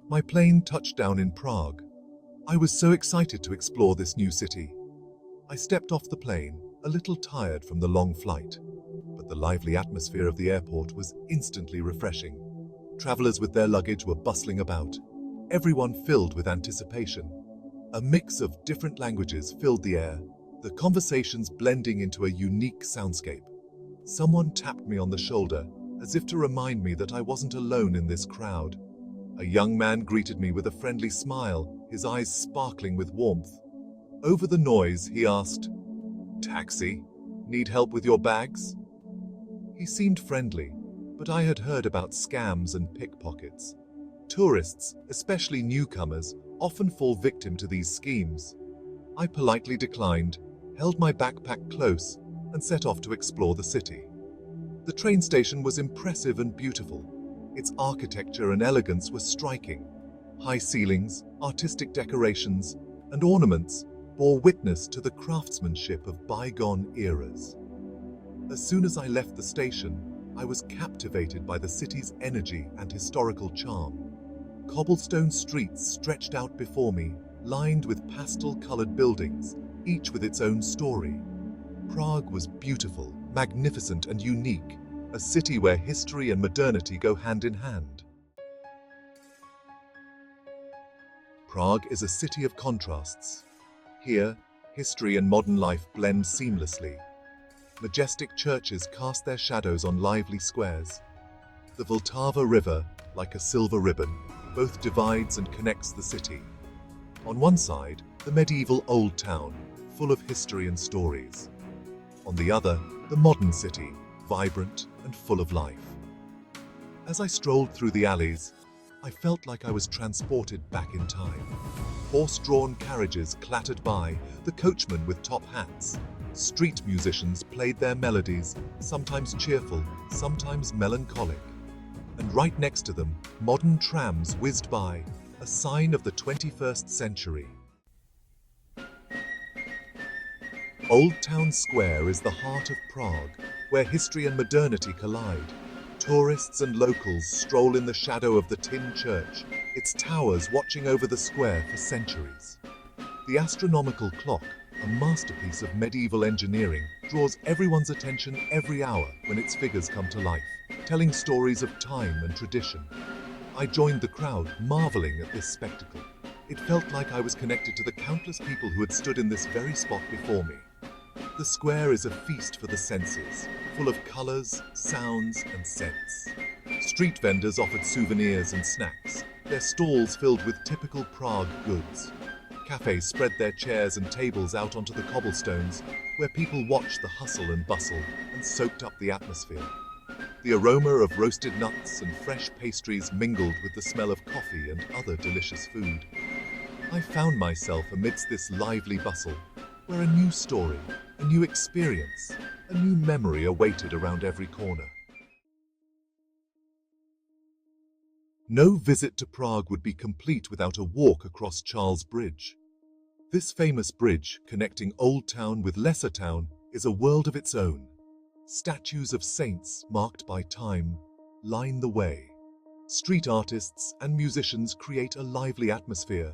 My plane touched down in Prague. I was so excited to explore this new city. I stepped off the plane, a little tired from the long flight, but the lively atmosphere of the airport was instantly refreshing. Travelers with their luggage were bustling about, everyone filled with anticipation. A mix of different languages filled the air, the conversations blending into a unique soundscape. Someone tapped me on the shoulder, as if to remind me that I wasn't alone in this crowd. A young man greeted me with a friendly smile, his eyes sparkling with warmth. Over the noise, he asked, "Taxi? Need help with your bags?" He seemed friendly, but I had heard about scams and pickpockets. Tourists, especially newcomers, often fall victim to these schemes. I politely declined, held my backpack close, and set off to explore the city. The train station was impressive and beautiful. Its architecture and elegance were striking. High ceilings, artistic decorations, and ornaments bore witness to the craftsmanship of bygone eras. As soon as I left the station, I was captivated by the city's energy and historical charm. Cobblestone streets stretched out before me, lined with pastel-colored buildings, each with its own story. Prague was beautiful, magnificent, and unique, a city where history and modernity go hand in hand. Prague is a city of contrasts. Here, history and modern life blend seamlessly. Majestic churches cast their shadows on lively squares. The Vltava River, like a silver ribbon, both divides and connects the city. On one side, the medieval Old Town, full of history and stories. On the other, the modern city, vibrant and full of life. As I strolled through the alleys, I felt like I was transported back in time. Horse-drawn carriages clattered by, the coachmen with top hats. Street musicians played their melodies, sometimes cheerful, sometimes melancholic. And right next to them, modern trams whizzed by, a sign of the 21st century. Old Town Square is the heart of Prague, where history and modernity collide. Tourists and locals stroll in the shadow of the Tin Church, its towers watching over the square for centuries. The astronomical clock, a masterpiece of medieval engineering, draws everyone's attention every hour when its figures come to life, telling stories of time and tradition. I joined the crowd, marveling at this spectacle. It felt like I was connected to the countless people who had stood in this very spot before me. The square is a feast for the senses, full of colors, sounds, and scents. Street vendors offered souvenirs and snacks, their stalls filled with typical Prague goods. Cafes spread their chairs and tables out onto the cobblestones, where people watched the hustle and bustle and soaked up the atmosphere. The aroma of roasted nuts and fresh pastries mingled with the smell of coffee and other delicious food. I found myself amidst this lively bustle, where a new story, a new experience, a new memory awaited around every corner. No visit to Prague would be complete without a walk across Charles Bridge. This famous bridge, connecting Old Town with Lesser Town, is a world of its own. Statues of saints, marked by time, line the way. Street artists and musicians create a lively atmosphere.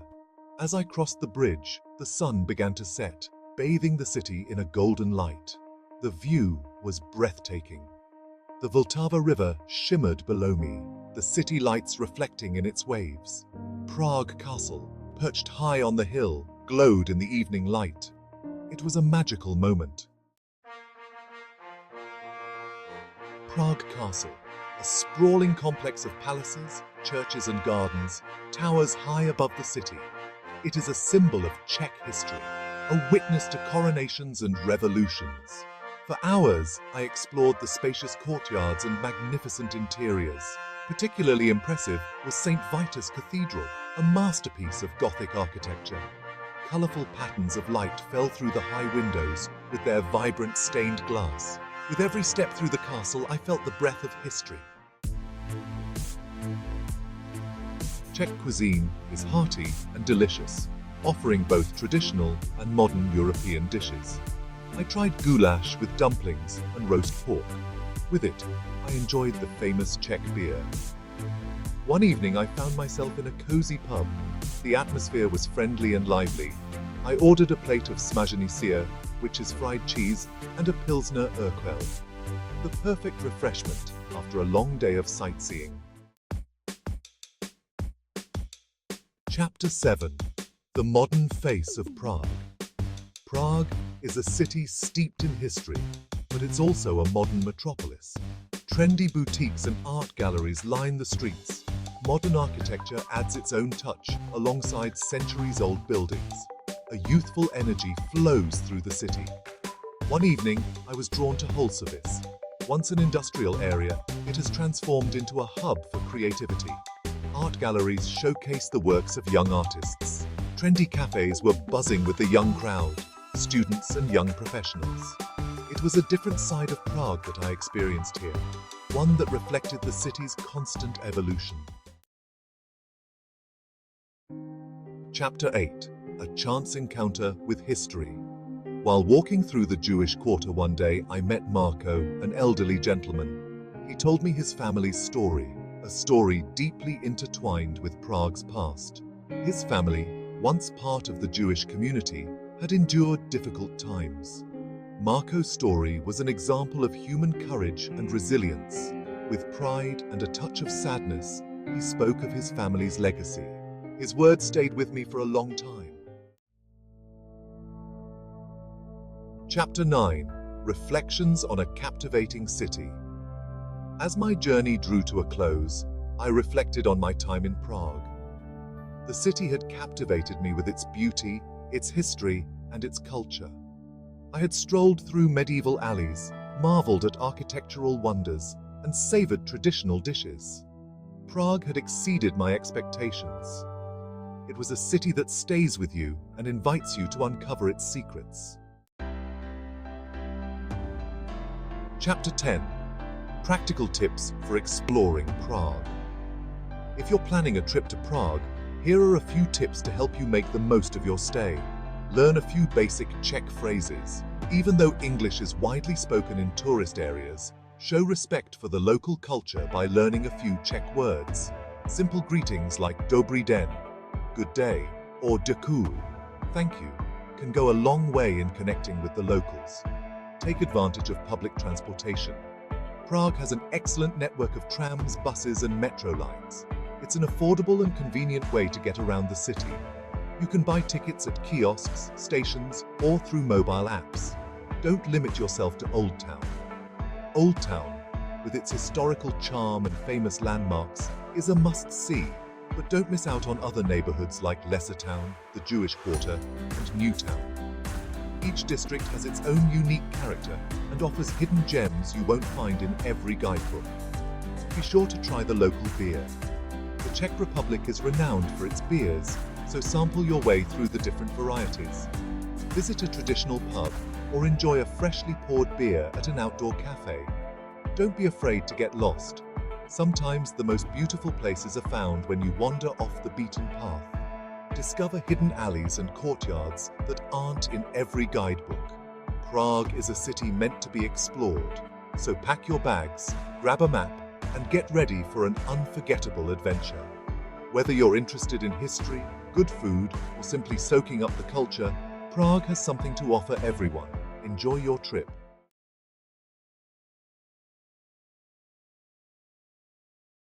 As I crossed the bridge, the sun began to set, bathing the city in a golden light. The view was breathtaking. The Vltava River shimmered below me, the city lights reflecting in its waves. Prague Castle, perched high on the hill, glowed in the evening light. It was a magical moment. Prague Castle, a sprawling complex of palaces, churches and gardens, towers high above the city. It is a symbol of Czech history, a witness to coronations and revolutions. For hours, I explored the spacious courtyards and magnificent interiors. Particularly impressive was St. Vitus Cathedral, a masterpiece of Gothic architecture. Colorful patterns of light fell through the high windows with their vibrant stained glass. With every step through the castle, I felt the breath of history. Czech cuisine is hearty and delicious, offering both traditional and modern European dishes. I tried goulash with dumplings and roast pork. With it, I enjoyed the famous Czech beer. One evening I found myself in a cozy pub. The atmosphere was friendly and lively. I ordered a plate of smażony ser, which is fried cheese, and a Pilsner Urquell. The perfect refreshment after a long day of sightseeing. Chapter 7. The Modern Face of Prague. Prague is a city steeped in history, but it's also a modern metropolis. Trendy boutiques and art galleries line the streets. Modern architecture adds its own touch alongside centuries-old buildings. A youthful energy flows through the city. One evening, I was drawn to Holsavis. Once an industrial area, it has transformed into a hub for creativity. Art galleries showcase the works of young artists. Trendy cafes were buzzing with the young crowd, students and young professionals. It was a different side of Prague that I experienced here, one that reflected the city's constant evolution. Chapter 8. A chance encounter with history. While walking through the Jewish quarter one day, I met Marco, an elderly gentleman. He told me his family's story, a story deeply intertwined with Prague's past. His family, once part of the Jewish community, had endured difficult times. Marco's story was an example of human courage and resilience. With pride and a touch of sadness, he spoke of his family's legacy. His words stayed with me for a long time. Chapter 9. Reflections on a Captivating City. As my journey drew to a close, I reflected on my time in Prague. The city had captivated me with its beauty, its history, and its culture. I had strolled through medieval alleys, marveled at architectural wonders, and savored traditional dishes. Prague had exceeded my expectations. It was a city that stays with you and invites you to uncover its secrets. Chapter 10. Practical tips for exploring Prague. If you're planning a trip to Prague, here are a few tips to help you make the most of your stay. Learn a few basic Czech phrases. Even though English is widely spoken in tourist areas, show respect for the local culture by learning a few Czech words. Simple greetings like Dobrý den, good day, or děkuji, thank you, can go a long way in connecting with the locals. Take advantage of public transportation. Prague has an excellent network of trams, buses, and metro lines. It's an affordable and convenient way to get around the city. You can buy tickets at kiosks, stations, or through mobile apps. Don't limit yourself to Old Town. Old Town, with its historical charm and famous landmarks, is a must-see, but don't miss out on other neighborhoods like Lesser Town, the Jewish Quarter, and New Town. Each district has its own unique character and offers hidden gems you won't find in every guidebook. Be sure to try the local beer. The Czech Republic is renowned for its beers, so sample your way through the different varieties. Visit a traditional pub or enjoy a freshly poured beer at an outdoor cafe. Don't be afraid to get lost. Sometimes the most beautiful places are found when you wander off the beaten path. Discover hidden alleys and courtyards that aren't in every guidebook. Prague is a city meant to be explored, so pack your bags, grab a map, and get ready for an unforgettable adventure. Whether you're interested in history, good food, or simply soaking up the culture, Prague has something to offer everyone. Enjoy your trip.